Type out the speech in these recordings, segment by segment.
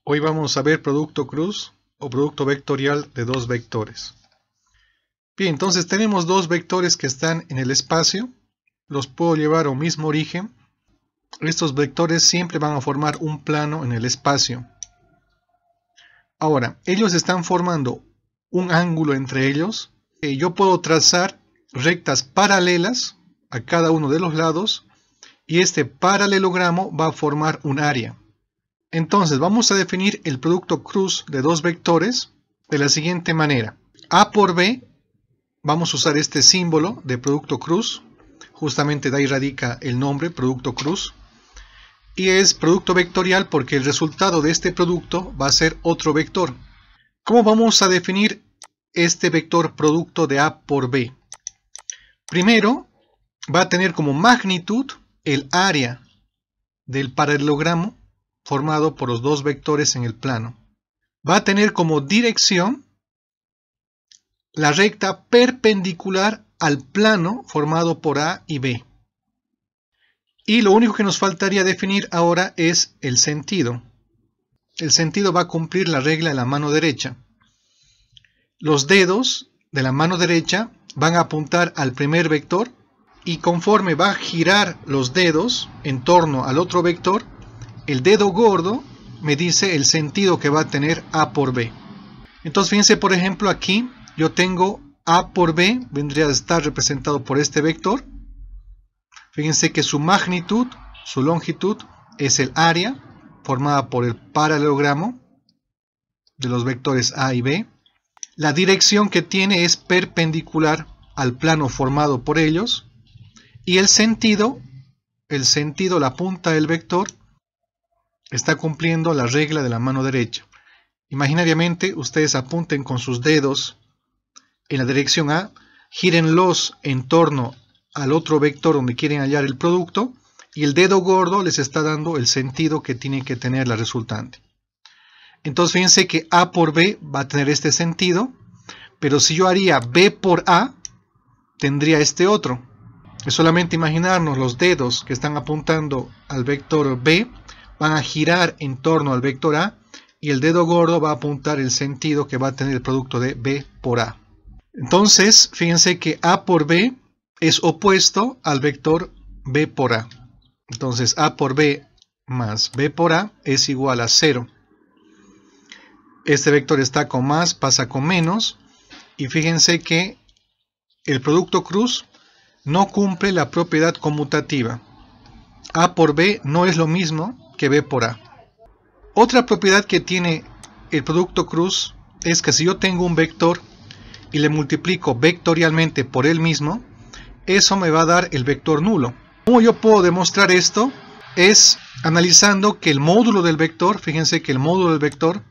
Hoy vamos a ver producto cruz o producto vectorial de dos vectores. Bien, entonces tenemos dos vectores que están en el espacio. Los puedo llevar a un mismo origen. Estos vectores siempre van a formar un plano en el espacio. Ahora, ellos están formando un ángulo entre ellos. Yo puedo trazar rectas paralelas a cada uno de los lados y este paralelogramo va a formar un área. Entonces vamos a definir el producto cruz de dos vectores de la siguiente manera. A por B, vamos a usar este símbolo de producto cruz, justamente de ahí radica el nombre, producto cruz. Y es producto vectorial porque el resultado de este producto va a ser otro vector. ¿Cómo vamos a definir este vector producto de A por B? Primero, va a tener como magnitud el área del paralelogramo formado por los dos vectores en el plano. Va a tener como dirección la recta perpendicular al plano formado por A y B. Y lo único que nos faltaría definir ahora es el sentido. El sentido va a cumplir la regla de la mano derecha. Los dedos de la mano derecha van a apuntar al primer vector y conforme va a girar los dedos en torno al otro vector, el dedo gordo me dice el sentido que va a tener A por B. Entonces fíjense, por ejemplo, aquí yo tengo A por B, vendría a estar representado por este vector. Fíjense que su magnitud, su longitud, es el área formada por el paralelogramo de los vectores A y B. La dirección que tiene es perpendicular al plano formado por ellos. Y el sentido, la punta del vector, está cumpliendo la regla de la mano derecha. Imaginariamente, ustedes apunten con sus dedos en la dirección A, gírenlos en torno al otro vector donde quieren hallar el producto, y el dedo gordo les está dando el sentido que tiene que tener la resultante. Entonces fíjense que A por B va a tener este sentido, pero si yo haría B por A, tendría este otro. Es solamente imaginarnos los dedos que están apuntando al vector B, van a girar en torno al vector A, y el dedo gordo va a apuntar el sentido que va a tener el producto de B por A. Entonces, fíjense que A por B es opuesto al vector B por A. Entonces, A por B más B por A es igual a 0. Este vector está con más, pasa con menos, y fíjense que el producto cruz no cumple la propiedad conmutativa. A por B no es lo mismo que B por A. Otra propiedad que tiene el producto cruz es que si yo tengo un vector y le multiplico vectorialmente por él mismo, eso me va a dar el vector nulo. ¿Cómo yo puedo demostrar esto? Es analizando que el módulo del vector, fíjense que el módulo del vector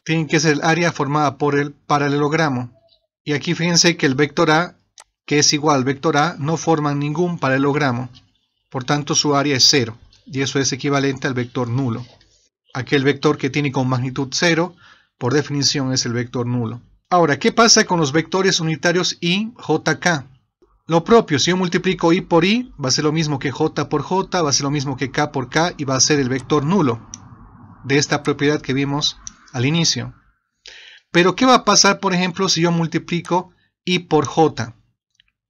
tiene que ser el área formada por el paralelogramo. Y aquí fíjense que el vector A, que es igual al vector A, no forman ningún paralelogramo. Por tanto, su área es 0. Y eso es equivalente al vector nulo. Aquel vector que tiene con magnitud 0, por definición es el vector nulo. Ahora, ¿qué pasa con los vectores unitarios I, J, K? Lo propio, si yo multiplico I por I, va a ser lo mismo que J por J, va a ser lo mismo que K por K, y va a ser el vector nulo de esta propiedad que vimos al inicio. Pero, ¿qué va a pasar, por ejemplo, si yo multiplico I por J?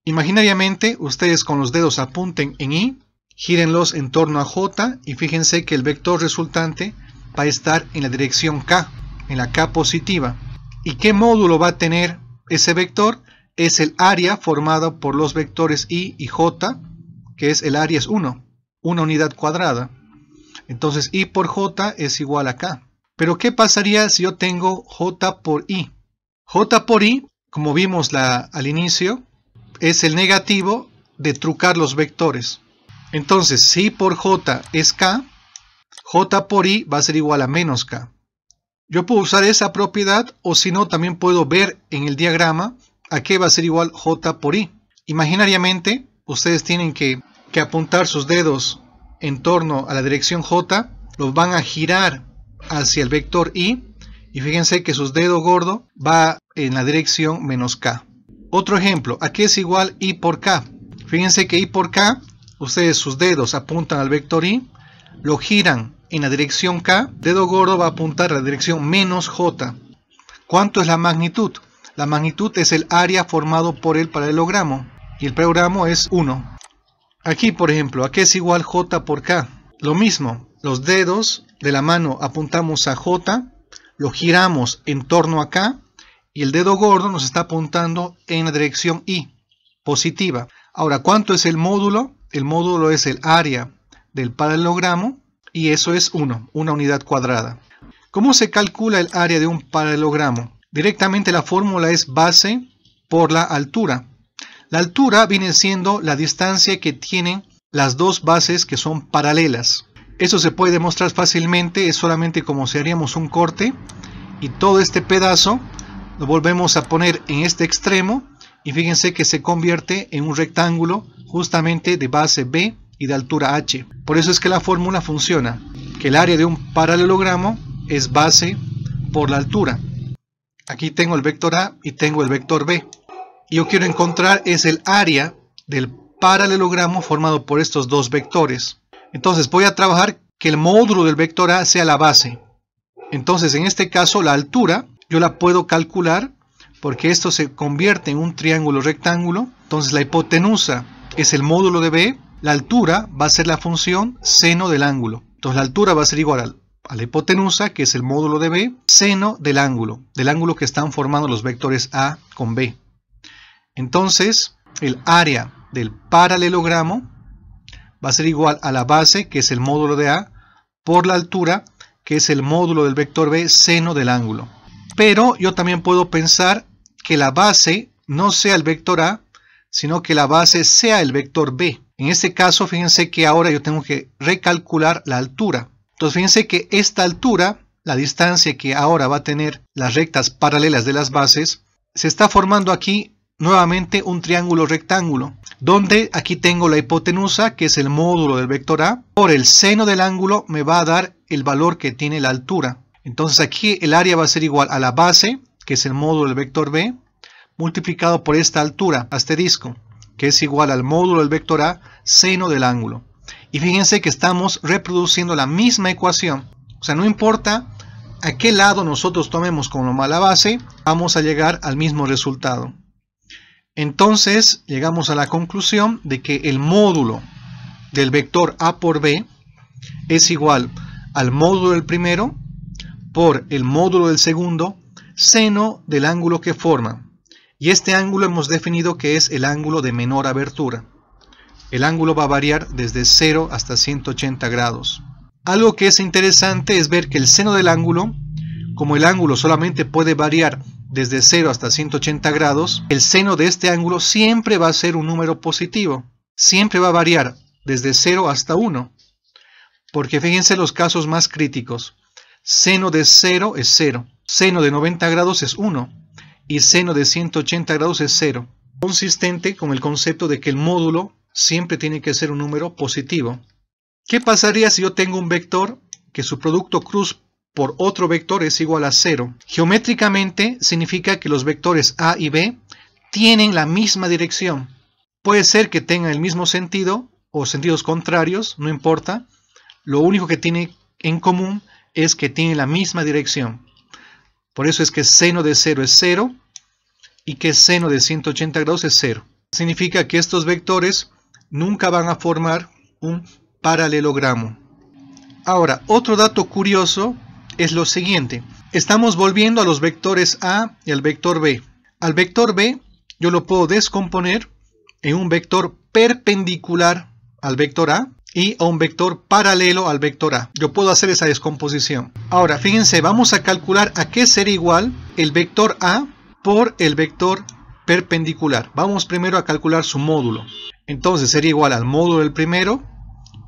Imaginariamente, ustedes con los dedos apunten en I, gírenlos en torno a J, y fíjense que el vector resultante va a estar en la dirección K, en la K positiva. ¿Y qué módulo va a tener ese vector? Es el área formada por los vectores I y J, que es el área es 1, una unidad cuadrada. Entonces I por J es igual a K. Pero ¿qué pasaría si yo tengo J por I? J por I, como vimos al inicio, es el negativo de trucar los vectores. Entonces, si I por J es K, J por I va a ser igual a menos K. Yo puedo usar esa propiedad, o si no, también puedo ver en el diagrama a qué va a ser igual J por I. Imaginariamente, ustedes tienen que apuntar sus dedos en torno a la dirección J, los van a girar hacia el vector I, y fíjense que su dedo gordo va en la dirección menos K. Otro ejemplo, ¿a qué es igual I por K? Fíjense que I por K, ustedes sus dedos apuntan al vector I, lo giran en la dirección K, dedo gordo va a apuntar a la dirección menos J. ¿Cuánto es la magnitud? La magnitud es el área formado por el paralelogramo, y el paralelogramo es 1. Aquí, por ejemplo, ¿a qué es igual J por K? Lo mismo, los dedos de la mano apuntamos a J, lo giramos en torno a K, y el dedo gordo nos está apuntando en la dirección Y, positiva. Ahora, ¿cuánto es el módulo? El módulo es el área del paralelogramo, y eso es 1, una unidad cuadrada. ¿Cómo se calcula el área de un paralelogramo? Directamente la fórmula es base por la altura. La altura viene siendo la distancia que tienen las dos bases que son paralelas. Eso se puede demostrar fácilmente, es solamente como si haríamos un corte y todo este pedazo lo volvemos a poner en este extremo y fíjense que se convierte en un rectángulo justamente de base B y de altura H. Por eso es que la fórmula funciona, que el área de un paralelogramo es base por la altura. Aquí tengo el vector A y tengo el vector B. Y yo quiero encontrar es el área del paralelogramo formado por estos dos vectores. Entonces voy a trabajar que el módulo del vector A sea la base. Entonces en este caso la altura yo la puedo calcular porque esto se convierte en un triángulo rectángulo. Entonces la hipotenusa es el módulo de B. La altura va a ser la función seno del ángulo. Entonces la altura va a ser igual a la hipotenusa, que es el módulo de B, seno del ángulo que están formando los vectores A con B. Entonces, el área del paralelogramo va a ser igual a la base, que es el módulo de A, por la altura, que es el módulo del vector B, seno del ángulo. Pero yo también puedo pensar que la base no sea el vector A, sino que la base sea el vector B. En este caso, fíjense que ahora yo tengo que recalcular la altura. Entonces, fíjense que esta altura, la distancia que ahora va a tener las rectas paralelas de las bases, se está formando aquí nuevamente un triángulo rectángulo, donde aquí tengo la hipotenusa, que es el módulo del vector A, por el seno del ángulo me va a dar el valor que tiene la altura. Entonces aquí el área va a ser igual a la base, que es el módulo del vector B, multiplicado por esta altura, asterisco, que es igual al módulo del vector A, seno del ángulo. Y fíjense que estamos reproduciendo la misma ecuación. O sea, no importa a qué lado nosotros tomemos como la base, vamos a llegar al mismo resultado. Entonces, llegamos a la conclusión de que el módulo del vector A por B es igual al módulo del primero por el módulo del segundo, seno del ángulo que forma. Y este ángulo hemos definido que es el ángulo de menor abertura. El ángulo va a variar desde 0 hasta 180 grados. Algo que es interesante es ver que el seno del ángulo, como el ángulo solamente puede variar desde 0 hasta 180 grados, el seno de este ángulo siempre va a ser un número positivo. Siempre va a variar desde 0 hasta 1. Porque fíjense los casos más críticos. Seno de 0 es 0. Seno de 90 grados es 1. Y seno de 180 grados es 0. Consistente con el concepto de que el módulo siempre tiene que ser un número positivo. ¿Qué pasaría si yo tengo un vector que su producto cruz por otro vector es igual a 0? Geométricamente significa que los vectores A y B tienen la misma dirección. Puede ser que tengan el mismo sentido o sentidos contrarios, no importa. Lo único que tiene en común es que tienen la misma dirección. Por eso es que seno de 0 es 0 y que seno de 180 grados es 0. Significa que estos vectores nunca van a formar un paralelogramo. Ahora, otro dato curioso es lo siguiente. Estamos volviendo a los vectores A y al vector B. Al vector B yo lo puedo descomponer en un vector perpendicular al vector A y a un vector paralelo al vector A. Yo puedo hacer esa descomposición. Ahora, fíjense, vamos a calcular a qué será igual el vector A por el vector perpendicular. Vamos primero a calcular su módulo. Entonces sería igual al módulo del primero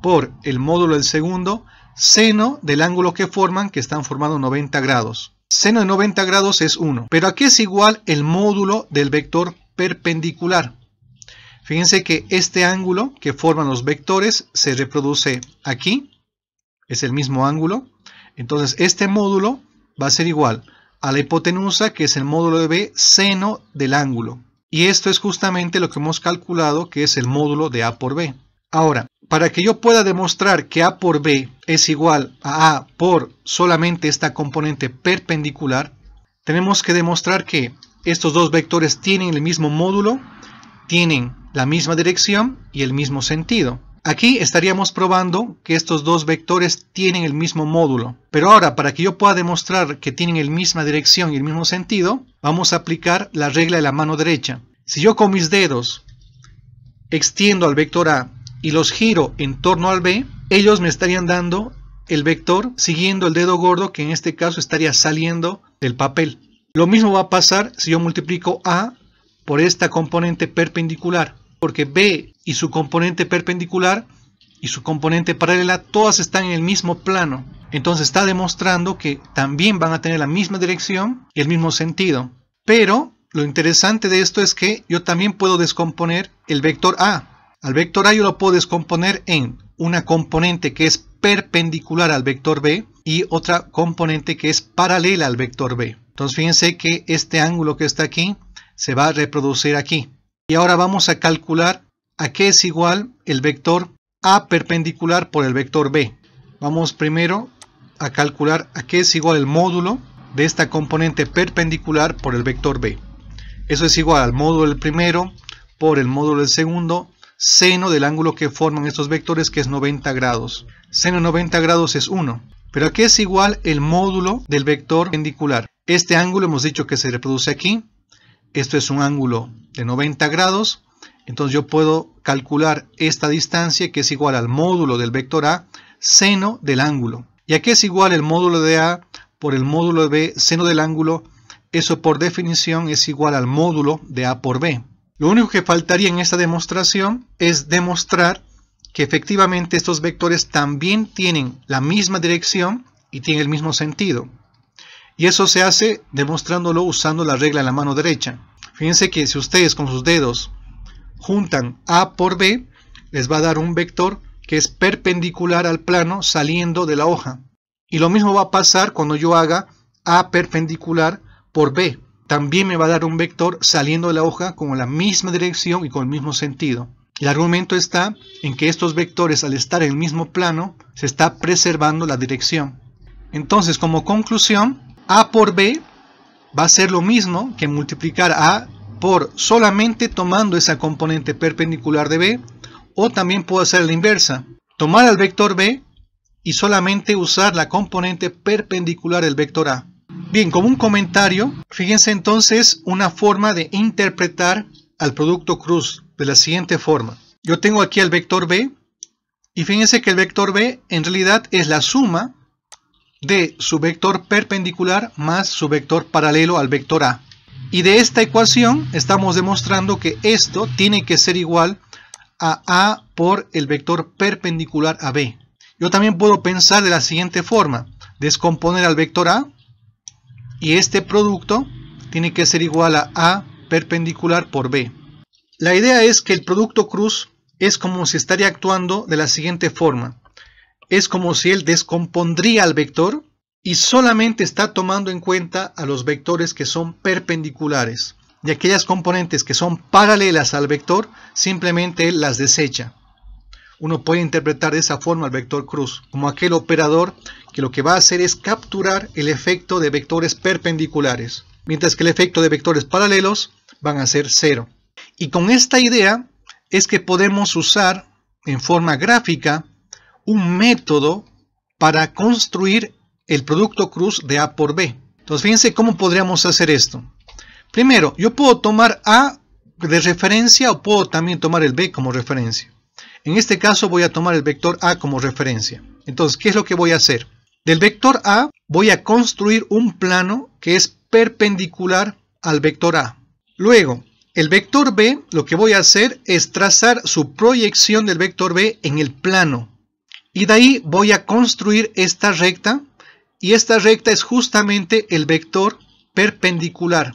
por el módulo del segundo, seno del ángulo que forman, que están formando 90 grados. Seno de 90 grados es 1. Pero ¿a qué es igual el módulo del vector perpendicular? Fíjense que este ángulo que forman los vectores se reproduce aquí. Es el mismo ángulo. Entonces este módulo va a ser igual a la hipotenusa, que es el módulo de B, seno del ángulo. Y esto es justamente lo que hemos calculado, que es el módulo de A por B. Ahora, para que yo pueda demostrar que A por B es igual a A por solamente esta componente perpendicular, tenemos que demostrar que estos dos vectores tienen el mismo módulo, tienen la misma dirección y el mismo sentido. Aquí estaríamos probando que estos dos vectores tienen el mismo módulo. Pero ahora, para que yo pueda demostrar que tienen la misma dirección y el mismo sentido, vamos a aplicar la regla de la mano derecha. Si yo con mis dedos extiendo al vector A y los giro en torno al B, ellos me estarían dando el vector siguiendo el dedo gordo, que en este caso estaría saliendo del papel. Lo mismo va a pasar si yo multiplico A por esta componente perpendicular, porque B y su componente perpendicular y su componente paralela todas están en el mismo plano. Entonces está demostrando que también van a tener la misma dirección y el mismo sentido. Pero lo interesante de esto es que yo también puedo descomponer el vector A. Al vector A yo lo puedo descomponer en una componente que es perpendicular al vector B y otra componente que es paralela al vector B. Entonces fíjense que este ángulo que está aquí se va a reproducir aquí. Y ahora vamos a calcular a qué es igual el vector A perpendicular por el vector B. Vamos primero a calcular a qué es igual el módulo de esta componente perpendicular por el vector B. Eso es igual al módulo del primero por el módulo del segundo, seno del ángulo que forman estos vectores, que es 90 grados. Seno de 90 grados es 1. Pero ¿a qué es igual el módulo del vector perpendicular? Este ángulo hemos dicho que se reproduce aquí. Esto es un ángulo de 90 grados. Entonces yo puedo calcular esta distancia, que es igual al módulo del vector A, seno del ángulo. ¿Y a qué es igual el módulo de A por el módulo de B, seno del ángulo? Eso por definición es igual al módulo de A por B. Lo único que faltaría en esta demostración es demostrar que efectivamente estos vectores también tienen la misma dirección y tienen el mismo sentido. Y eso se hace demostrándolo usando la regla de la mano derecha. Fíjense que si ustedes con sus dedos juntan A por B, les va a dar un vector que es perpendicular al plano saliendo de la hoja. Y lo mismo va a pasar cuando yo haga A perpendicular por B. También me va a dar un vector saliendo de la hoja con la misma dirección y con el mismo sentido. El argumento está en que estos vectores, al estar en el mismo plano, se está preservando la dirección. Entonces, como conclusión, A por B va a ser lo mismo que multiplicar A por solamente tomando esa componente perpendicular de B, o también puedo hacer la inversa, tomar al vector B y solamente usar la componente perpendicular del vector A. Bien, como un comentario, fíjense entonces una forma de interpretar al producto cruz de la siguiente forma. Yo tengo aquí el vector B y fíjense que el vector B en realidad es la suma de su vector perpendicular más su vector paralelo al vector A. Y de esta ecuación estamos demostrando que esto tiene que ser igual a A por el vector perpendicular a B. Yo también puedo pensar de la siguiente forma: descomponer al vector A y este producto tiene que ser igual a A perpendicular por B. La idea es que el producto cruz es como si estaría actuando de la siguiente forma. Es como si él descompondría al vector y solamente está tomando en cuenta a los vectores que son perpendiculares. Y aquellas componentes que son paralelas al vector, simplemente él las desecha. Uno puede interpretar de esa forma el vector cruz, como aquel operador que lo que va a hacer es capturar el efecto de vectores perpendiculares, mientras que el efecto de vectores paralelos van a ser 0. Y con esta idea es que podemos usar en forma gráfica un método para construir el producto cruz de A por B. Entonces fíjense cómo podríamos hacer esto. Primero, yo puedo tomar A de referencia o puedo también tomar el B como referencia. En este caso voy a tomar el vector A como referencia. Entonces, ¿qué es lo que voy a hacer? Del vector A voy a construir un plano que es perpendicular al vector A. Luego, el vector B, lo que voy a hacer es trazar su proyección del vector B en el plano. Y de ahí voy a construir esta recta. Y esta recta es justamente el vector perpendicular.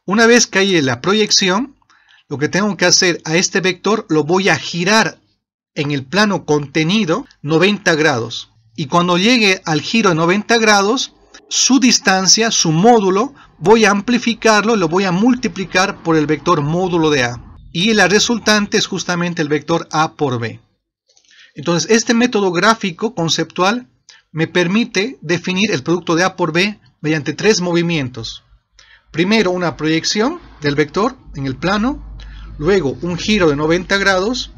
Una vez que hay la proyección, lo que tengo que hacer a este vector lo voy a girar en el plano contenido 90 grados. Y cuando llegue al giro de 90 grados, su distancia, su módulo, voy a amplificarlo, lo voy a multiplicar por el vector módulo de A. Y la resultante es justamente el vector A por B. Entonces, este método gráfico conceptual me permite definir el producto de A por B mediante tres movimientos. Primero, una proyección del vector en el plano, luego un giro de 90 grados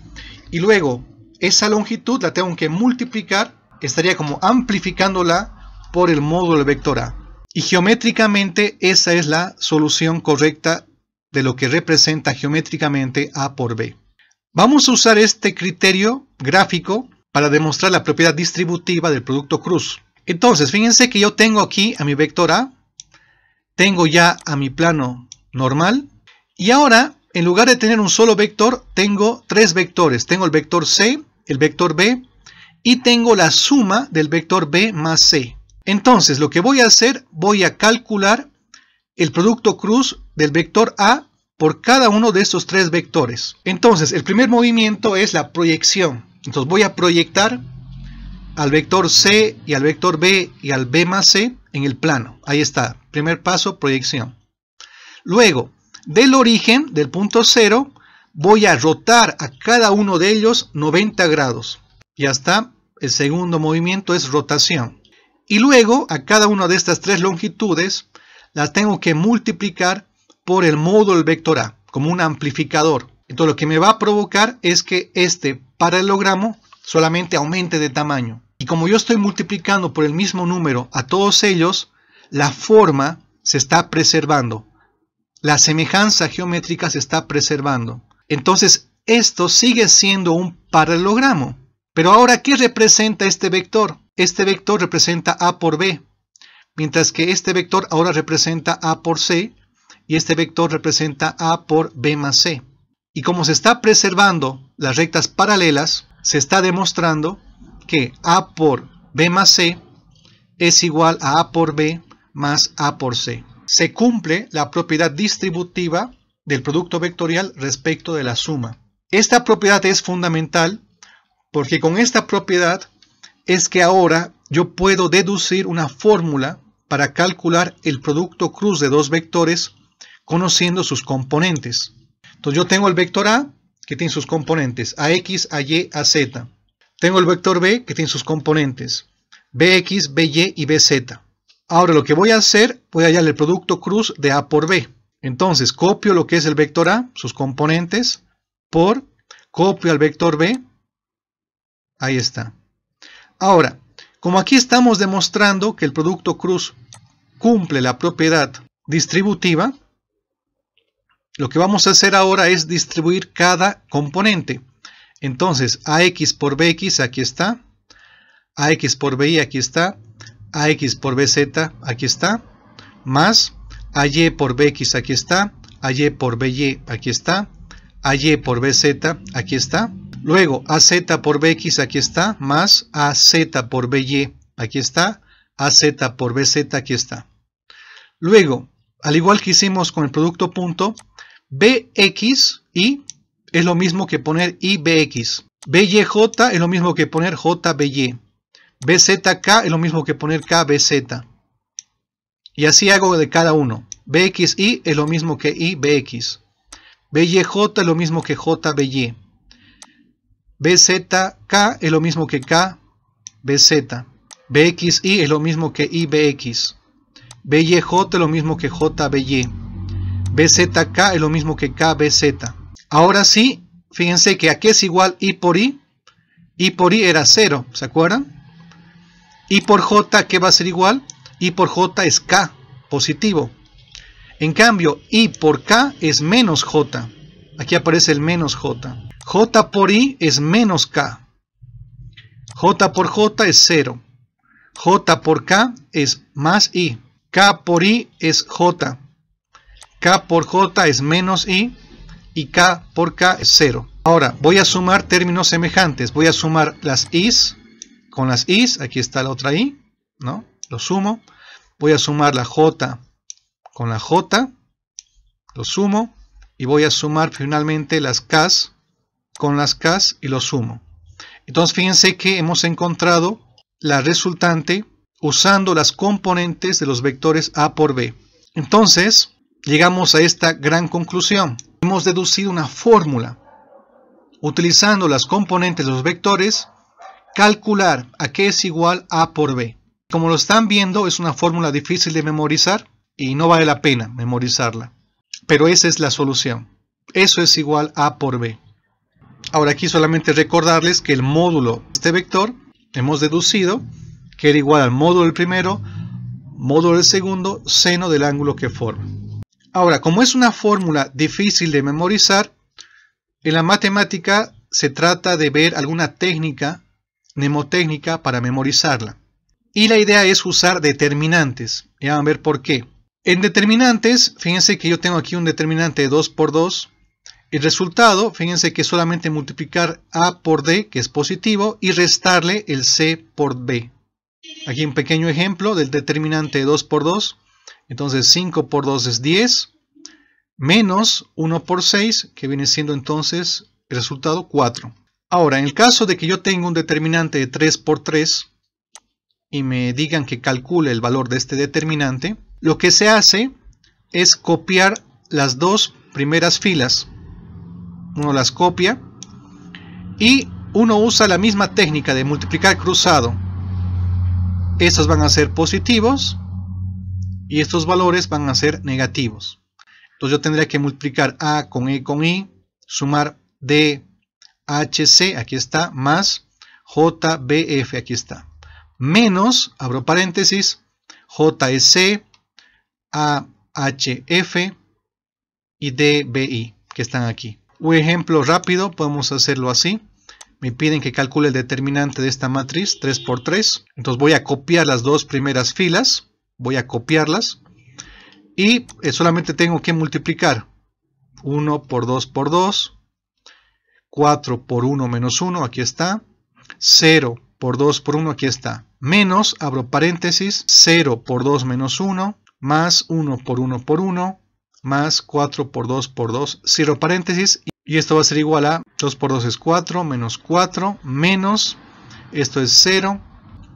y luego esa longitud la tengo que multiplicar, estaría como amplificándola por el módulo del vector A. Y geométricamente esa es la solución correcta de lo que representa geométricamente A por B. Vamos a usar este criterio gráfico para demostrar la propiedad distributiva del producto cruz. Entonces, fíjense que yo tengo aquí a mi vector A, tengo ya a mi plano normal, y ahora, en lugar de tener un solo vector, tengo tres vectores. Tengo el vector C, el vector B, y tengo la suma del vector B más C. Entonces, lo que voy a hacer, voy a calcular el producto cruz del vector A por cada uno de estos tres vectores. Entonces, el primer movimiento es la proyección. Entonces, voy a proyectar al vector C y al vector B y al B más C en el plano. Ahí está. Primer paso, proyección. Luego, del origen, del punto 0, voy a rotar a cada uno de ellos 90 grados. Ya está. El segundo movimiento es rotación. Y luego, a cada una de estas tres longitudes, las tengo que multiplicar por el módulo del vector A, como un amplificador. Entonces lo que me va a provocar es que este paralelogramo solamente aumente de tamaño. Y como yo estoy multiplicando por el mismo número a todos ellos, la forma se está preservando. La semejanza geométrica se está preservando. Entonces esto sigue siendo un paralelogramo. Pero ahora, ¿qué representa este vector? Este vector representa A por B. Mientras que este vector ahora representa A por C. Y este vector representa A por B más C. Y como se está preservando las rectas paralelas, se está demostrando que A por B más C es igual a A por B más A por C. Se cumple la propiedad distributiva del producto vectorial respecto de la suma. Esta propiedad es fundamental porque con esta propiedad es que ahora yo puedo deducir una fórmula para calcular el producto cruz de dos vectores conociendo sus componentes. Entonces yo tengo el vector A que tiene sus componentes AX, AY, AZ. Tengo el vector B que tiene sus componentes BX, BY y BZ. Ahora lo que voy a hacer, voy a hallar el producto cruz de A por B. Entonces copio lo que es el vector A, sus componentes, copio al vector B. Ahí está. Ahora, como aquí estamos demostrando que el producto cruz cumple la propiedad distributiva, lo que vamos a hacer ahora es distribuir cada componente. Entonces, AX por BX, aquí está. AX por BY, aquí está. AX por BZ, aquí está. Más AY por BX, aquí está. AY por BY, aquí está. AY por BZ, aquí está. Luego, AZ por BX, aquí está. Más AZ por BY, aquí está. AZ por BZ, aquí está. Luego, al igual que hicimos con el producto punto, BX y es lo mismo que poner IBX. BYJ es lo mismo que poner JBY. BZK es lo mismo que poner KBZ. Y así hago de cada uno. BXI es lo mismo que IBX. BYJ es lo mismo que JBY. BZK es lo mismo que KBZ. BXI es lo mismo que IBX. BYJ es lo mismo que JBY. BZK es lo mismo que KBZ. Ahora sí, fíjense que aquí es igual I por I. I por I era 0, ¿se acuerdan? I por J, ¿qué va a ser igual? I por J es K, positivo. En cambio, I por K es menos J. Aquí aparece el menos J. J por I es menos K. J por J es 0. J por K es más I. K por I es J. K por J es menos I. Y K por K es 0. Ahora voy a sumar términos semejantes. Voy a sumar las I's con las I's. Aquí está la otra I, ¿no? Lo sumo. Voy a sumar la J con la J. Lo sumo. Y voy a sumar finalmente las K's con las K's y lo sumo. Entonces fíjense que hemos encontrado la resultante usando las componentes de los vectores A por B. Entonces llegamos a esta gran conclusión. Hemos deducido una fórmula utilizando las componentes de los vectores calcular a qué es igual A por B. Como lo están viendo, es una fórmula difícil de memorizar y no vale la pena memorizarla. Pero esa es la solución. Eso es igual A por B. Ahora aquí solamente recordarles que el módulo de este vector hemos deducido que era igual al módulo del primero, módulo del segundo, seno del ángulo que forma. Ahora, como es una fórmula difícil de memorizar, en la matemática se trata de ver alguna técnica mnemotécnica para memorizarla. Y la idea es usar determinantes. Ya van a ver por qué. En determinantes, fíjense que yo tengo aquí un determinante de 2 por 2. El resultado, fíjense que es solamente multiplicar A por D, que es positivo, y restarle el C por B. Aquí un pequeño ejemplo del determinante de 2 por 2. Entonces 5 por 2 es 10. Menos 1 por 6, que viene siendo entonces el resultado 4. Ahora, en el caso de que yo tenga un determinante de 3 por 3, y me digan que calcule el valor de este determinante, lo que se hace es copiar las dos primeras filas. Uno las copia y uno usa la misma técnica de multiplicar cruzado. Estos van a ser positivos y estos valores van a ser negativos. Entonces yo tendría que multiplicar A con E con I, sumar DHC, aquí está, más JBF, aquí está. Menos, abro paréntesis, JSC, AHF y DBI, que están aquí. Un ejemplo rápido, podemos hacerlo así. Me piden que calcule el determinante de esta matriz, 3 por 3. Entonces voy a copiar las dos primeras filas, voy a copiarlas. Y solamente tengo que multiplicar 1 por 2 por 2, 4 por 1 menos 1, aquí está, 0 por 2 por 1, aquí está, menos, abro paréntesis, 0 por 2 menos 1, más 1 por 1 por 1, más 4 por 2 por 2, cierro paréntesis, y esto va a ser igual a 2 por 2 es 4, menos 4, menos, esto es 0,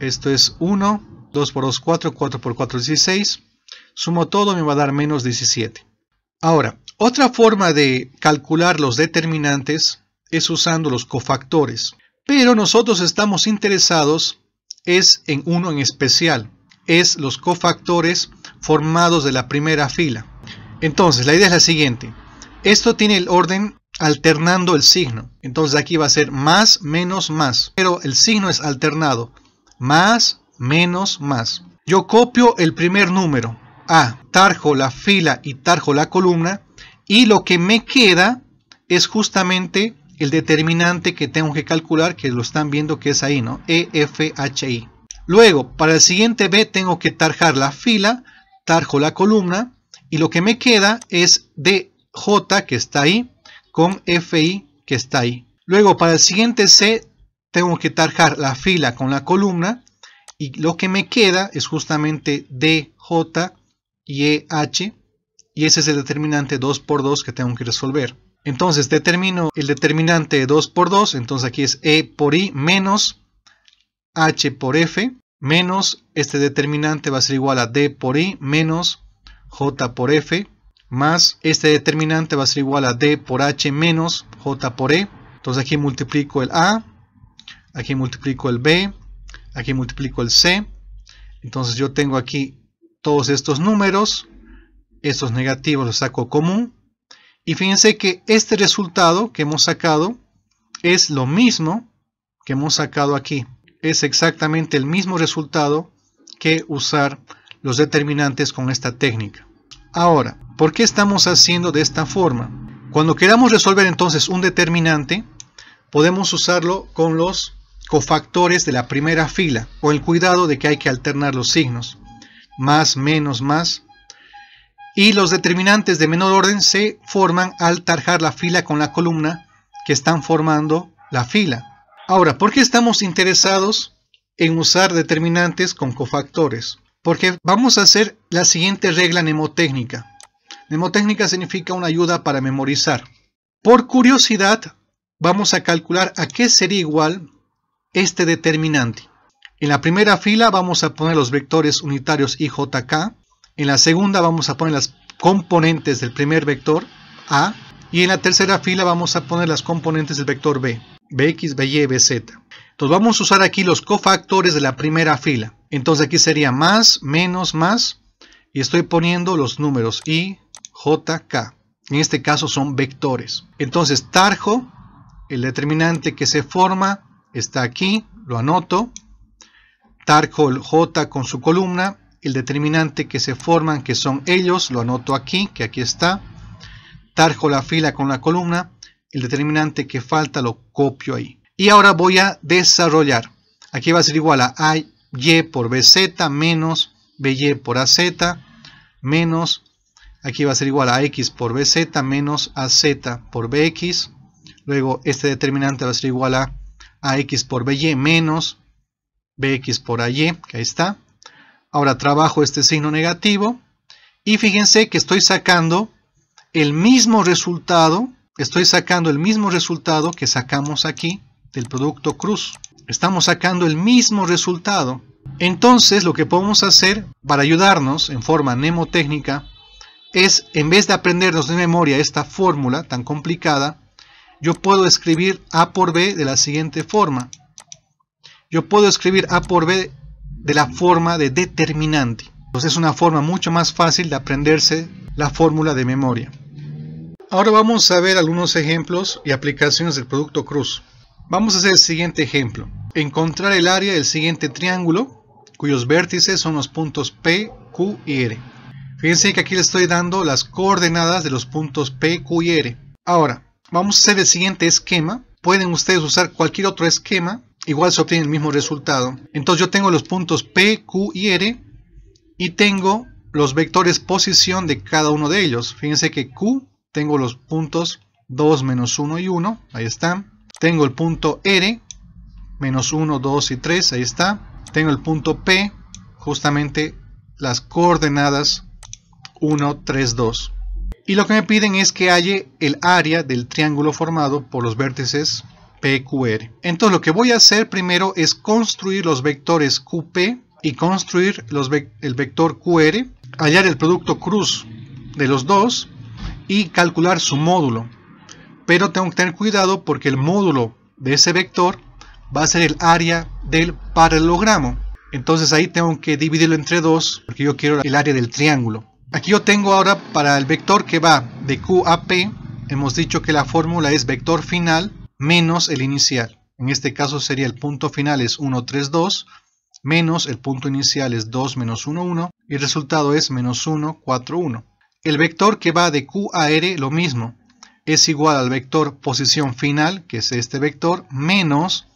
esto es 1, 2 por 2 4, 4 por 4 16, sumo todo y me va a dar menos 17. Ahora, otra forma de calcular los determinantes es usando los cofactores. Pero nosotros estamos interesados es en uno en especial. Es los cofactores formados de la primera fila. Entonces, la idea es la siguiente. Esto tiene el orden alternando el signo. Entonces aquí va a ser más, menos, más. Pero el signo es alternado. Más, menos, más. Yo copio el primer número. A, tarjo la fila y tarjo la columna, y lo que me queda es justamente el determinante que tengo que calcular, que lo están viendo que es ahí, ¿no? EFHI. Luego, para el siguiente B tengo que tarjar la fila, tarjo la columna, y lo que me queda es DJ, que está ahí, con FI, que está ahí. Luego, para el siguiente C tengo que tarjar la fila con la columna, y lo que me queda es justamente DJ y EH, y ese es el determinante 2 por 2 que tengo que resolver. Entonces determino el determinante de 2 por 2, entonces aquí es E por I menos H por F, menos este determinante va a ser igual a D por I menos J por F, más este determinante va a ser igual a D por H menos J por E. Entonces aquí multiplico el A, aquí multiplico el B, aquí multiplico el C. Entonces yo tengo aquí todos estos números, estos negativos los saco común, y fíjense que este resultado que hemos sacado es lo mismo que hemos sacado aquí. Es exactamente el mismo resultado que usar los determinantes con esta técnica. Ahora, ¿por qué estamos haciendo de esta forma? Cuando queramos resolver entonces un determinante, podemos usarlo con los cofactores de la primera fila, con el cuidado de que hay que alternar los signos. Más, menos, más. Y los determinantes de menor orden se forman al tarjar la fila con la columna que están formando la fila. Ahora, ¿por qué estamos interesados en usar determinantes con cofactores? Porque vamos a hacer la siguiente regla mnemotécnica. Mnemotécnica significa una ayuda para memorizar. Por curiosidad, vamos a calcular a qué sería igual este determinante. En la primera fila vamos a poner los vectores unitarios IJK. En la segunda vamos a poner las componentes del primer vector A. Y en la tercera fila vamos a poner las componentes del vector B. Bx, By, Bz. Entonces vamos a usar aquí los cofactores de la primera fila. Entonces aquí sería más, menos, más. Y estoy poniendo los números I, J, K. En este caso son vectores. Entonces tarjo, el determinante que se forma, está aquí, lo anoto. Tarjo el J con su columna. El determinante que se forman, que son ellos, lo anoto aquí, que aquí está. Tarjo la fila con la columna. El determinante que falta lo copio ahí. Y ahora voy a desarrollar. Aquí va a ser igual a AY por BZ menos BY por AZ menos, aquí va a ser igual a X por BZ menos AZ por BX. Luego este determinante va a ser igual a AX por BY menos BX por AY, que ahí está. Ahora trabajo este signo negativo y fíjense que estoy sacando el mismo resultado. Estoy sacando el mismo resultado que sacamos aquí del producto cruz. Estamos sacando el mismo resultado. Entonces lo que podemos hacer para ayudarnos en forma mnemotécnica es, en vez de aprendernos de memoria esta fórmula tan complicada, yo puedo escribir A por B de la siguiente forma. Yo puedo escribir A por B de la forma de determinante. Entonces es una forma mucho más fácil de aprenderse la fórmula de memoria. Ahora vamos a ver algunos ejemplos y aplicaciones del producto cruz. Vamos a hacer el siguiente ejemplo. Encontrar el área del siguiente triángulo, cuyos vértices son los puntos P, Q y R. Fíjense que aquí le estoy dando las coordenadas de los puntos P, Q y R. Ahora, vamos a hacer el siguiente esquema. Pueden ustedes usar cualquier otro esquema, igual se obtiene el mismo resultado. Entonces yo tengo los puntos P, Q y R y tengo los vectores posición de cada uno de ellos. Fíjense que Q, tengo los puntos 2, menos 1 y 1, ahí están. Tengo el punto R, menos 1, 2 y 3, ahí está. Tengo el punto P, justamente las coordenadas 1, 3, 2. Y lo que me piden es que halle el área del triángulo formado por los vértices PQR. Entonces lo que voy a hacer primero es construir los vectores QP y construir el vector QR, hallar el producto cruz de los dos y calcular su módulo. Pero tengo que tener cuidado porque el módulo de ese vector va a ser el área del paralelogramo. Entonces ahí tengo que dividirlo entre 2 porque yo quiero el área del triángulo. Aquí yo tengo ahora para el vector que va de Q a P, hemos dicho que la fórmula es vector final menos el inicial. En este caso sería el punto final es 1, 3, 2, menos el punto inicial es 2, menos 1, 1, y el resultado es menos 1, 4, 1. El vector que va de Q a R, lo mismo. Es igual al vector posición final, que es este vector, menos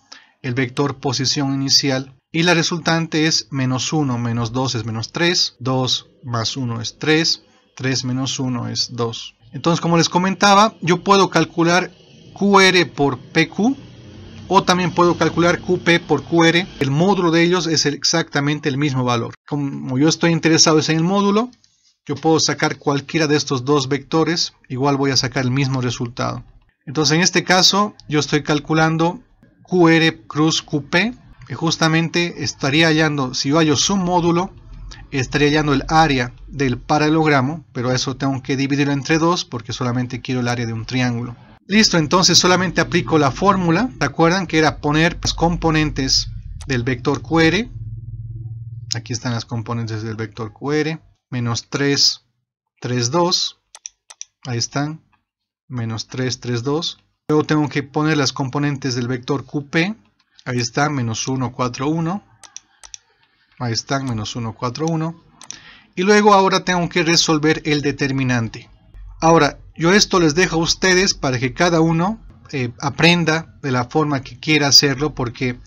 el vector posición inicial. Y la resultante es menos 1 menos 2 es menos 3, 2 más 1 es 3, 3 menos 1 es 2. Entonces, como les comentaba, yo puedo calcular QR por PQ o también puedo calcular QP por QR. El módulo de ellos es exactamente el mismo valor. Como yo estoy interesado en el módulo, yo puedo sacar cualquiera de estos dos vectores, igual voy a sacar el mismo resultado. Entonces en este caso yo estoy calculando QR cruz QP y justamente estaría hallando, si yo hallo su módulo, estaría hallando el área del paralelogramo, pero eso tengo que dividirlo entre 2 porque solamente quiero el área de un triángulo. Listo, entonces solamente aplico la fórmula. ¿Se acuerdan que era poner las componentes del vector QR? Aquí están las componentes del vector QR. Menos 3, 3, 2. Ahí están. Menos 3, 3, 2. Luego tengo que poner las componentes del vector QP. Ahí está. Menos 1, 4, 1. Ahí están. Menos 1, 4, 1. Y luego ahora tengo que resolver el determinante. Ahora, yo esto les dejo a ustedes para que cada uno aprenda de la forma que quiera hacerlo, porque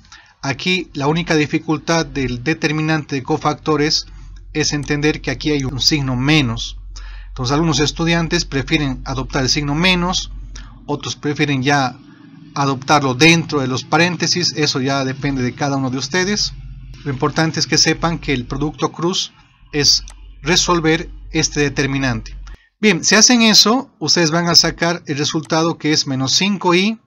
aquí la única dificultad del determinante de cofactores es entender que aquí hay un signo menos. Entonces algunos estudiantes prefieren adoptar el signo menos, otros prefieren ya adoptarlo dentro de los paréntesis. Eso ya depende de cada uno de ustedes. Lo importante es que sepan que el producto cruz es resolver este determinante. Bien, si hacen eso, ustedes van a sacar el resultado que es menos 5i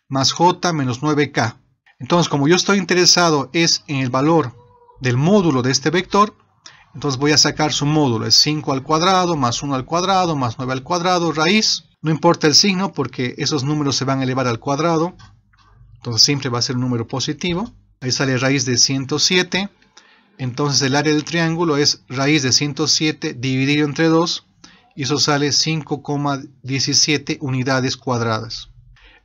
más j menos 9k. Entonces, como yo estoy interesado es en el valor del módulo de este vector, entonces voy a sacar su módulo. Es 5 al cuadrado más 1 al cuadrado más 9 al cuadrado raíz. No importa el signo porque esos números se van a elevar al cuadrado. Entonces siempre va a ser un número positivo. Ahí sale raíz de 107. Entonces el área del triángulo es raíz de 107 dividido entre 2. Y eso sale 5,17 unidades cuadradas.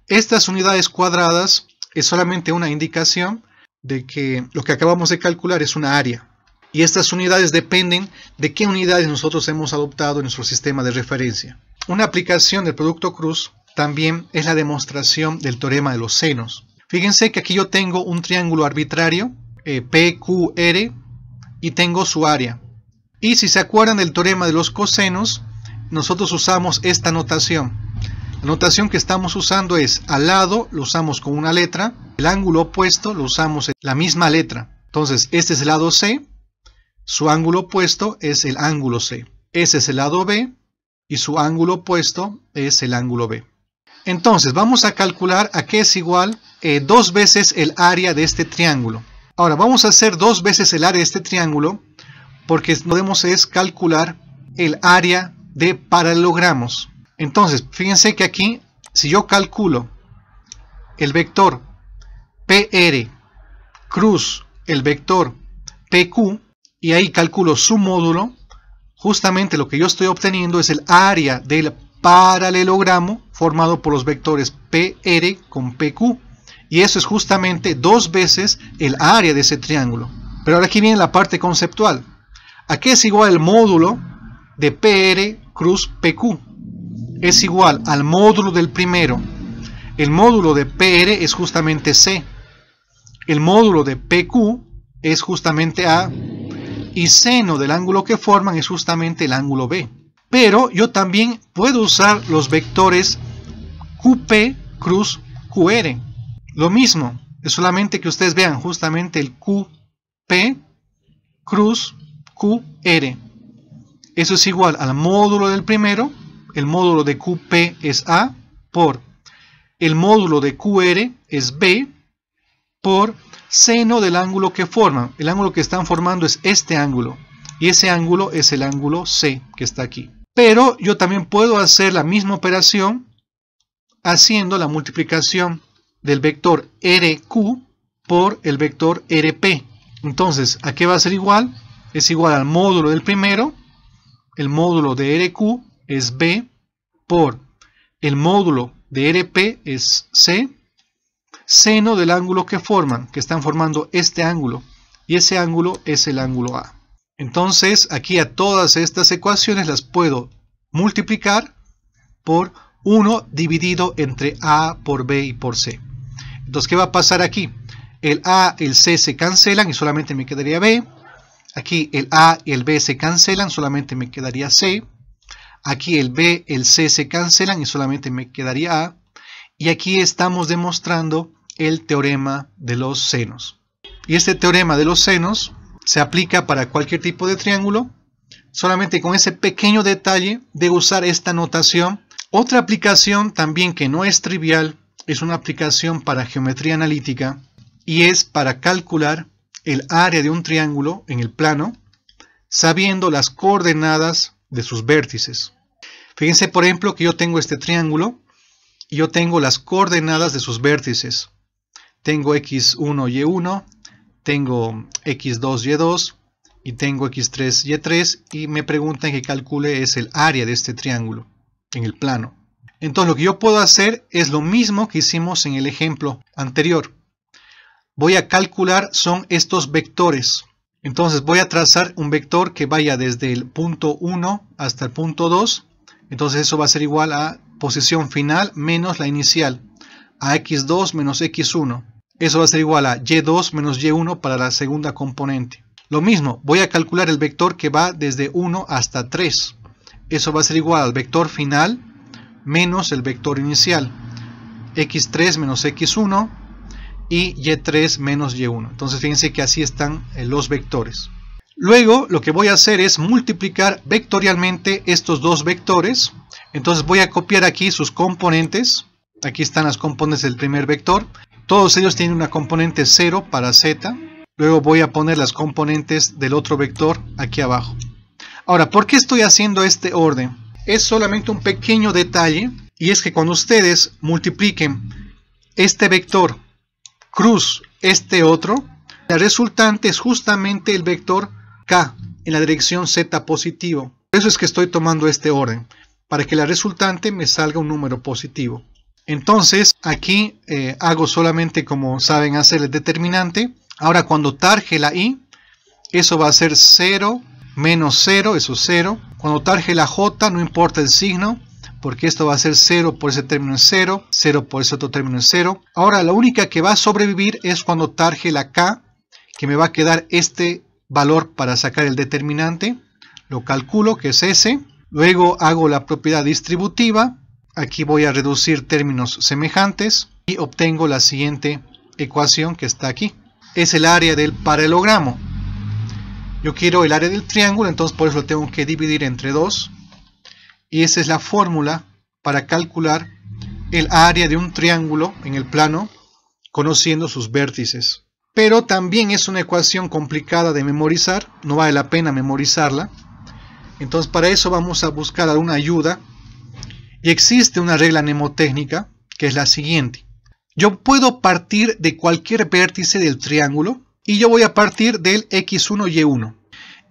Estas unidades cuadradas es solamente una indicación de que lo que acabamos de calcular es una área. Y estas unidades dependen de qué unidades nosotros hemos adoptado en nuestro sistema de referencia. Una aplicación del producto cruz también es la demostración del teorema de los senos. Fíjense que aquí yo tengo un triángulo arbitrario, PQR, y tengo su área. Y si se acuerdan del teorema de los cosenos, nosotros usamos esta notación. La notación que estamos usando es, al lado lo usamos con una letra, el ángulo opuesto lo usamos en la misma letra. Entonces, este es el lado C, su ángulo opuesto es el ángulo C. Ese es el lado B y su ángulo opuesto es el ángulo B. Entonces, vamos a calcular a qué es igual 2 veces el área de este triángulo. Ahora, vamos a hacer 2 veces el área de este triángulo porque lo que podemos es calcular el área de paralelogramos. Entonces, fíjense que aquí, si yo calculo el vector PR cruz el vector PQ y ahí calculo su módulo, justamente lo que yo estoy obteniendo es el área del paralelogramo formado por los vectores PR con PQ. Y eso es justamente 2 veces el área de ese triángulo. Pero ahora aquí viene la parte conceptual. ¿A qué es igual el módulo de PR cruz PQ? Es igual al módulo del primero. El módulo de PR es justamente C. El módulo de PQ es justamente A. Y seno del ángulo que forman es justamente el ángulo B. Pero yo también puedo usar los vectores QP cruz QR. Lo mismo, es solamente que ustedes vean justamente el QP cruz QR. Eso es igual al módulo del primero. El módulo de QP es A por el módulo de QR es B por seno del ángulo que forman. El ángulo que están formando es este ángulo. Y ese ángulo es el ángulo C que está aquí. Pero yo también puedo hacer la misma operación haciendo la multiplicación del vector RQ por el vector RP. Entonces, ¿a qué va a ser igual? Es igual al módulo del primero. El módulo de RQ es B por el módulo de RP es C. Seno del ángulo que forman, que están formando este ángulo. Y ese ángulo es el ángulo A. Entonces, aquí a todas estas ecuaciones las puedo multiplicar por 1 dividido entre A por B y por C. Entonces, ¿qué va a pasar aquí? El A y el C se cancelan y solamente me quedaría B. Aquí el A y el B se cancelan, solamente me quedaría C. Aquí el B y el C se cancelan y solamente me quedaría A. Y aquí estamos demostrando el teorema de los senos. Y este teorema de los senos se aplica para cualquier tipo de triángulo, solamente con ese pequeño detalle de usar esta notación. Otra aplicación también que no es trivial es una aplicación para geometría analítica y es para calcular el área de un triángulo en el plano sabiendo las coordenadas de sus vértices. Fíjense por ejemplo que yo tengo este triángulo y yo tengo las coordenadas de sus vértices. Tengo x1, y1, tengo x2, y2 y tengo x3, y3 y me preguntan que calcule es el área de este triángulo en el plano. Entonces lo que yo puedo hacer es lo mismo que hicimos en el ejemplo anterior. Voy a calcular son estos vectores. Entonces voy a trazar un vector que vaya desde el punto 1 hasta el punto 2. Entonces eso va a ser igual a posición final menos la inicial. A x2 menos x1. Eso va a ser igual a y2 menos y1 para la segunda componente. Lo mismo, voy a calcular el vector que va desde 1 hasta 3. Eso va a ser igual al vector final menos el vector inicial. x3 menos x1 y y3 menos y1. Entonces fíjense que así están los vectores. Luego lo que voy a hacer es multiplicar vectorialmente estos dos vectores. Entonces voy a copiar aquí sus componentes. Aquí están las componentes del primer vector. Todos ellos tienen una componente 0 para z. Luego voy a poner las componentes del otro vector aquí abajo. Ahora, ¿por qué estoy haciendo este orden? Es solamente un pequeño detalle. Y es que cuando ustedes multipliquen este vector cruz este otro, la resultante es justamente el vector K en la dirección Z positivo. Por eso es que estoy tomando este orden, para que la resultante me salga un número positivo. Entonces aquí hago solamente, como saben hacer, el determinante. Ahora cuando tarje la I, eso va a ser 0 menos 0, eso es 0. Cuando tarje la J, no importa el signo, porque esto va a ser 0 por ese término es 0, 0 por ese otro término es 0. Ahora la única que va a sobrevivir es cuando tarje la K, que me va a quedar este valor para sacar el determinante. Lo calculo, que es ese. Luego hago la propiedad distributiva. Aquí voy a reducir términos semejantes y obtengo la siguiente ecuación que está aquí. Es el área del paralelogramo. Yo quiero el área del triángulo, entonces por eso lo tengo que dividir entre 2. Y esa es la fórmula para calcular el área de un triángulo en el plano, conociendo sus vértices. Pero también es una ecuación complicada de memorizar, no vale la pena memorizarla. Entonces para eso vamos a buscar alguna ayuda. Y existe una regla mnemotécnica que es la siguiente. Yo puedo partir de cualquier vértice del triángulo y yo voy a partir del x1, y1.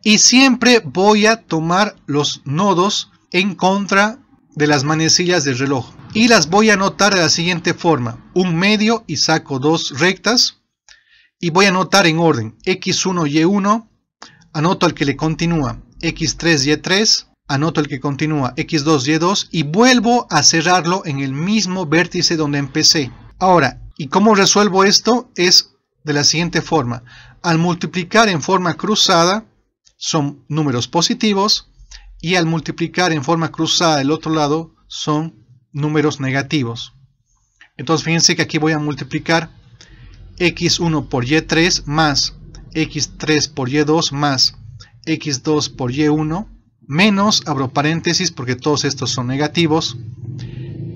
Y siempre voy a tomar los nodos en contra de las manecillas del reloj. Y las voy a anotar de la siguiente forma. Un medio y saco dos rectas. Y voy a anotar en orden. x1, y1. Anoto el que le continúa. x3, y3. Anoto el que continúa. x2, y2. Y vuelvo a cerrarlo en el mismo vértice donde empecé. Ahora, ¿y cómo resuelvo esto? Es de la siguiente forma. Al multiplicar en forma cruzada son números positivos. Y al multiplicar en forma cruzada del otro lado son números negativos. Entonces fíjense que aquí voy a multiplicar x1 por y3 más x3 por y2 más x2 por y1 menos, abro paréntesis porque todos estos son negativos,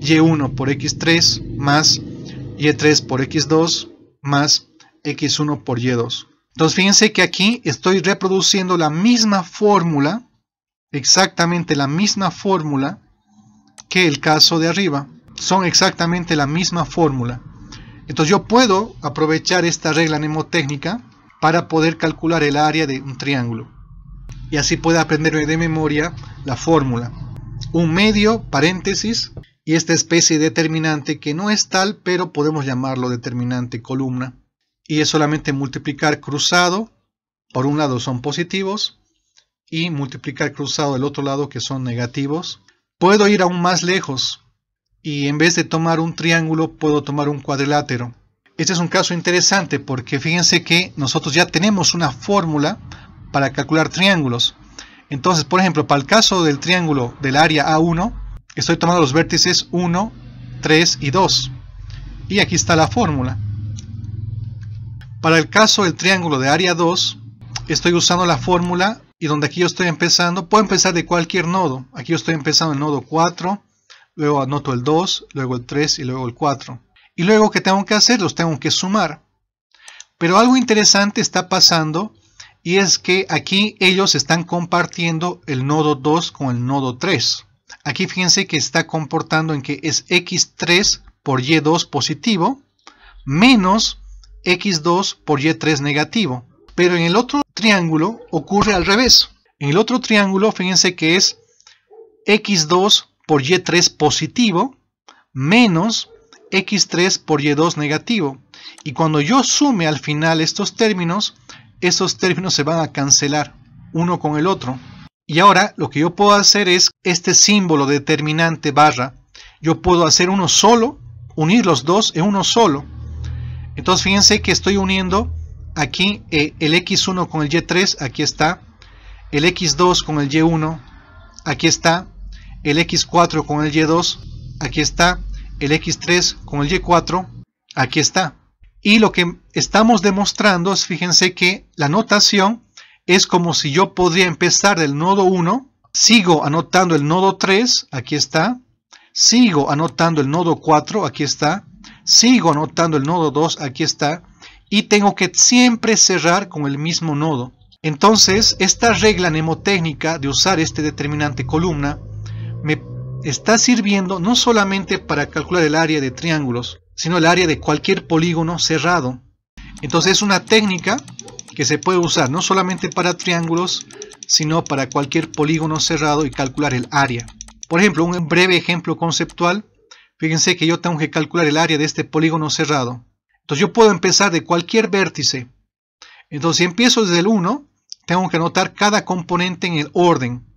y1 por x3 más y3 por x2 más x1 por y2. Entonces fíjense que aquí estoy reproduciendo la misma fórmula, exactamente la misma fórmula que el caso de arriba. Son exactamente la misma fórmula. Entonces yo puedo aprovechar esta regla mnemotécnica para poder calcular el área de un triángulo. Y así puedo aprender de memoria la fórmula. Un medio, paréntesis, y esta especie de determinante que no es tal, pero podemos llamarlo determinante columna. Y es solamente multiplicar cruzado, por un lado son positivos, y multiplicar cruzado del otro lado que son negativos. Puedo ir aún más lejos y en vez de tomar un triángulo puedo tomar un cuadrilátero. Este es un caso interesante porque fíjense que nosotros ya tenemos una fórmula para calcular triángulos. Entonces, por ejemplo, para el caso del triángulo del área A1, estoy tomando los vértices 1, 3 y 2. Y aquí está la fórmula. Para el caso del triángulo de área 2, estoy usando la fórmula. Y donde aquí yo estoy empezando, puedo empezar de cualquier nodo. Aquí yo estoy empezando el nodo 4, luego anoto el 2, luego el 3 y luego el 4. Y luego, ¿qué tengo que hacer? Los tengo que sumar. Pero algo interesante está pasando y es que aquí ellos están compartiendo el nodo 2 con el nodo 3. Aquí fíjense que está comportando en que es x3 por y2 positivo menos x2 por y3 negativo. Pero en el otro triángulo ocurre al revés. En el otro triángulo, fíjense que es x2 por y3 positivo menos x3 por y2 negativo. Y cuando yo sume al final estos términos se van a cancelar uno con el otro. Y ahora lo que yo puedo hacer es este símbolo de determinante barra. Yo puedo hacer uno solo, unir los dos en uno solo. Entonces fíjense que estoy uniendo aquí el x1 con el y3, aquí está, el x2 con el y1, aquí está, el x4 con el y2, aquí está, el x3 con el y4, aquí está. Y lo que estamos demostrando es, fíjense que la notación es como si yo podría empezar del nodo 1, sigo anotando el nodo 3, aquí está, sigo anotando el nodo 4, aquí está, sigo anotando el nodo 2, aquí está, y tengo que siempre cerrar con el mismo nodo. Entonces, esta regla mnemotécnica de usar este determinante columna me está sirviendo no solamente para calcular el área de triángulos, sino el área de cualquier polígono cerrado. Entonces es una técnica que se puede usar no solamente para triángulos, sino para cualquier polígono cerrado y calcular el área. Por ejemplo, un breve ejemplo conceptual. Fíjense que yo tengo que calcular el área de este polígono cerrado. Entonces yo puedo empezar de cualquier vértice. Entonces si empiezo desde el 1, tengo que anotar cada componente en el orden.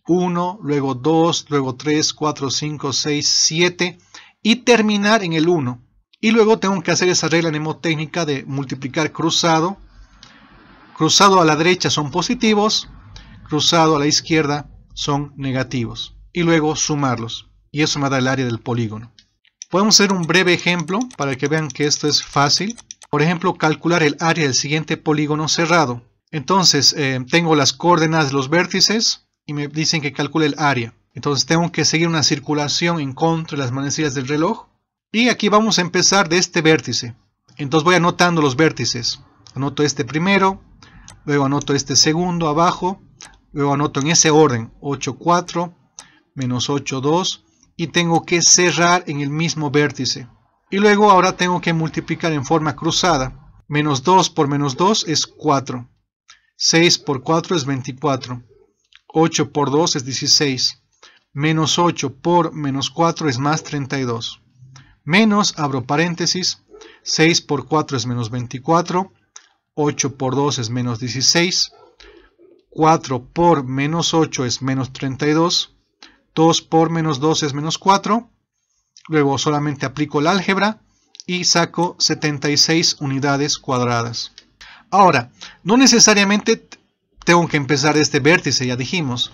1, luego 2, luego 3, 4, 5, 6, 7 y terminar en el 1. Y luego tengo que hacer esa regla mnemotécnica de multiplicar cruzado. Cruzado a la derecha son positivos, cruzado a la izquierda son negativos. Y luego sumarlos. Y eso me da el área del polígono. Podemos hacer un breve ejemplo para que vean que esto es fácil. Por ejemplo, calcular el área del siguiente polígono cerrado. Entonces, tengo las coordenadas de los vértices y me dicen que calcule el área. Entonces, tengo que seguir una circulación en contra de las manecillas del reloj. Y aquí vamos a empezar de este vértice. Entonces, voy anotando los vértices. Anoto este primero, luego anoto este segundo abajo, luego anoto en ese orden 8, 4, menos 8, 2. Y tengo que cerrar en el mismo vértice. Y luego ahora tengo que multiplicar en forma cruzada. Menos 2 por menos 2 es 4. 6 por 4 es 24. 8 por 2 es 16. Menos 8 por menos 4 es más 32. Menos, abro paréntesis, 6 por 4 es menos 24. 8 por 2 es menos 16. 4 por menos 8 es menos 32. 2 por menos 2 es menos 4. Luego solamente aplico el álgebra y saco 76 unidades cuadradas. Ahora, no necesariamente tengo que empezar de este vértice, ya dijimos.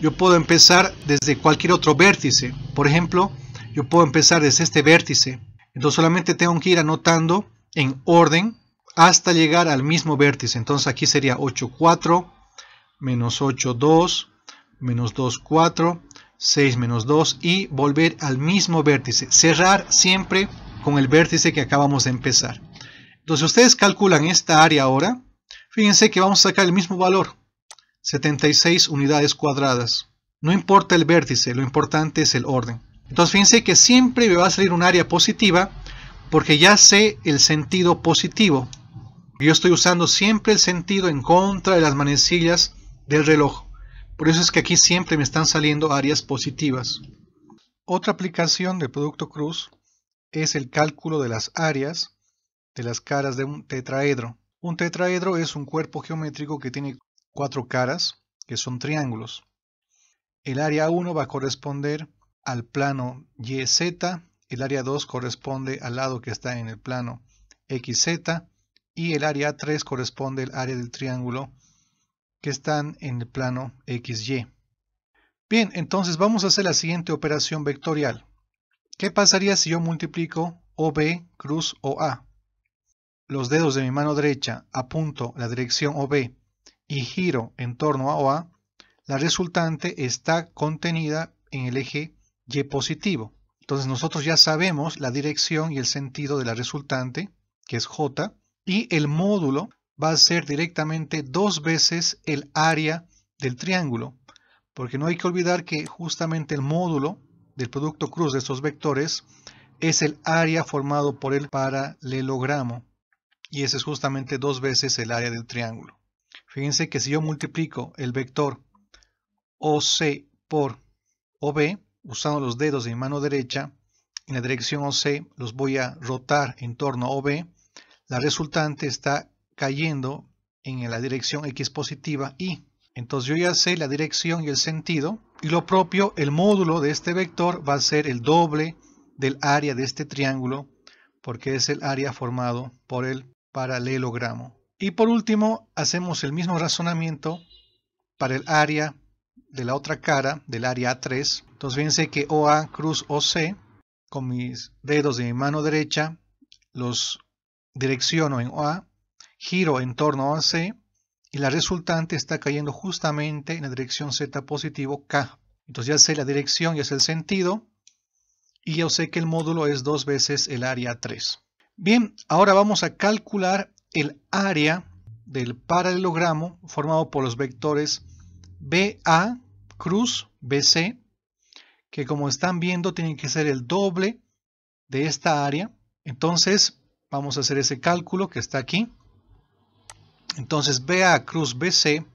Yo puedo empezar desde cualquier otro vértice. Por ejemplo, yo puedo empezar desde este vértice. Entonces solamente tengo que ir anotando en orden hasta llegar al mismo vértice. Entonces aquí sería 8, 4, menos 8, 2, menos 2, 4, 6 menos 2 y volver al mismo vértice. Cerrar siempre con el vértice que acabamos de empezar. Entonces ustedes calculan esta área ahora. Fíjense que vamos a sacar el mismo valor. 76 unidades cuadradas. No importa el vértice, lo importante es el orden. Entonces fíjense que siempre me va a salir un área positiva porque ya sé el sentido positivo. Yo estoy usando siempre el sentido en contra de las manecillas del reloj. Por eso es que aquí siempre me están saliendo áreas positivas. Otra aplicación del producto cruz es el cálculo de las áreas de las caras de un tetraedro. Un tetraedro es un cuerpo geométrico que tiene 4 caras, que son triángulos. El área 1 va a corresponder al plano YZ, el área 2 corresponde al lado que está en el plano XZ y el área 3 corresponde al área del triángulo que están en el plano XY. Bien, entonces vamos a hacer la siguiente operación vectorial. ¿Qué pasaría si yo multiplico OB cruz OA? Los dedos de mi mano derecha apunto la dirección OB y giro en torno a OA. La resultante está contenida en el eje Y positivo. Entonces nosotros ya sabemos la dirección y el sentido de la resultante, que es J, y el módulo va a ser directamente 2 veces el área del triángulo, porque no hay que olvidar que justamente el módulo del producto cruz de estos vectores es el área formado por el paralelogramo, y ese es justamente 2 veces el área del triángulo. Fíjense que si yo multiplico el vector OC por OB, usando los dedos de mi mano derecha, en la dirección OC los voy a rotar en torno a OB, la resultante está cayendo en la dirección X positiva y entonces yo ya sé la dirección y el sentido y lo propio, el módulo de este vector va a ser el doble del área de este triángulo porque es el área formado por el paralelogramo. Y por último hacemos el mismo razonamiento para el área de la otra cara del área A3. Entonces fíjense que OA cruz OC, con mis dedos de mi mano derecha los direcciono en OA, giro en torno a AC y la resultante está cayendo justamente en la dirección Z positivo K. Entonces ya sé la dirección, ya sé el sentido y yo sé que el módulo es 2 veces el área 3. Bien, ahora vamos a calcular el área del paralelogramo formado por los vectores BA cruz BC, que como están viendo tienen que ser el doble de esta área. Entonces, vamos a hacer ese cálculo que está aquí. Entonces, BA cruz BC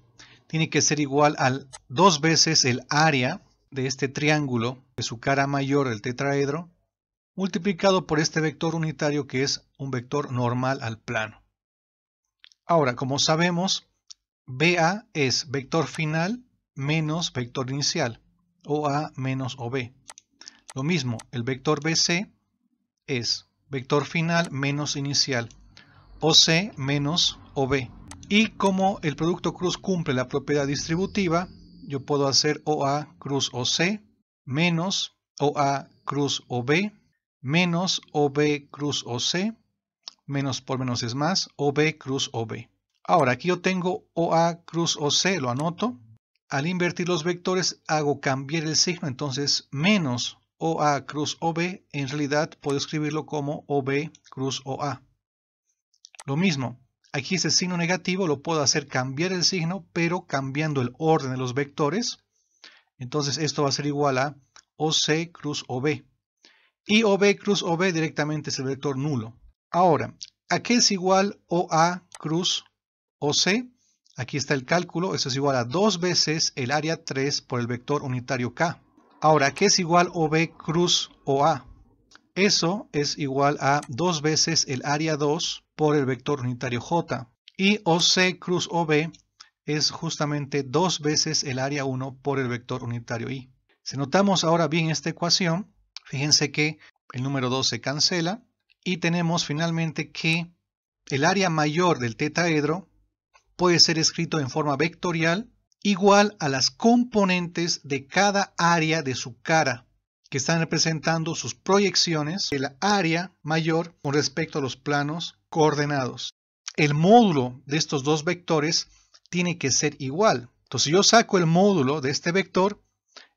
tiene que ser igual a 2 veces el área de este triángulo, de su cara mayor, el tetraedro, multiplicado por este vector unitario que es un vector normal al plano. Ahora, como sabemos, BA es vector final menos vector inicial, OA menos OB. Lo mismo, el vector BC es vector final menos inicial, OC menos OB. Y como el producto cruz cumple la propiedad distributiva, yo puedo hacer OA cruz OC menos OA cruz OB menos OB cruz OC, menos por menos es más, OB cruz OB. Ahora aquí yo tengo OA cruz OC, lo anoto. Al invertir los vectores hago cambiar el signo, entonces menos OA cruz OB, en realidad puedo escribirlo como OB cruz OA. Lo mismo, aquí ese signo negativo lo puedo hacer cambiar el signo, pero cambiando el orden de los vectores. Entonces esto va a ser igual a OC cruz OB. Y OB cruz OB directamente es el vector nulo. Ahora, ¿a qué es igual OA cruz OC? Aquí está el cálculo, eso es igual a 2 veces el área 3 por el vector unitario K. Ahora, ¿qué es igual OB cruz OA? Eso es igual a 2 veces el área 2 por el vector unitario J. Y OC cruz OB es justamente 2 veces el área 1 por el vector unitario I. Si notamos ahora bien esta ecuación, fíjense que el número 2 se cancela y tenemos finalmente que el área mayor del tetraedro puede ser escrito en forma vectorial igual a las componentes de cada área de su cara, que están representando sus proyecciones de la área mayor con respecto a los planos coordenados. El módulo de estos dos vectores tiene que ser igual. Entonces, si yo saco el módulo de este vector,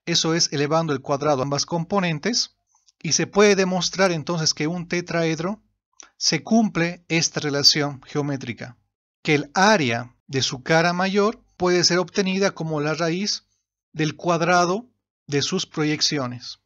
eso es elevando el cuadrado a ambas componentes, y se puede demostrar entonces que un tetraedro se cumple esta relación geométrica, que el área de su cara mayor puede ser obtenida como la raíz del cuadrado de sus proyecciones.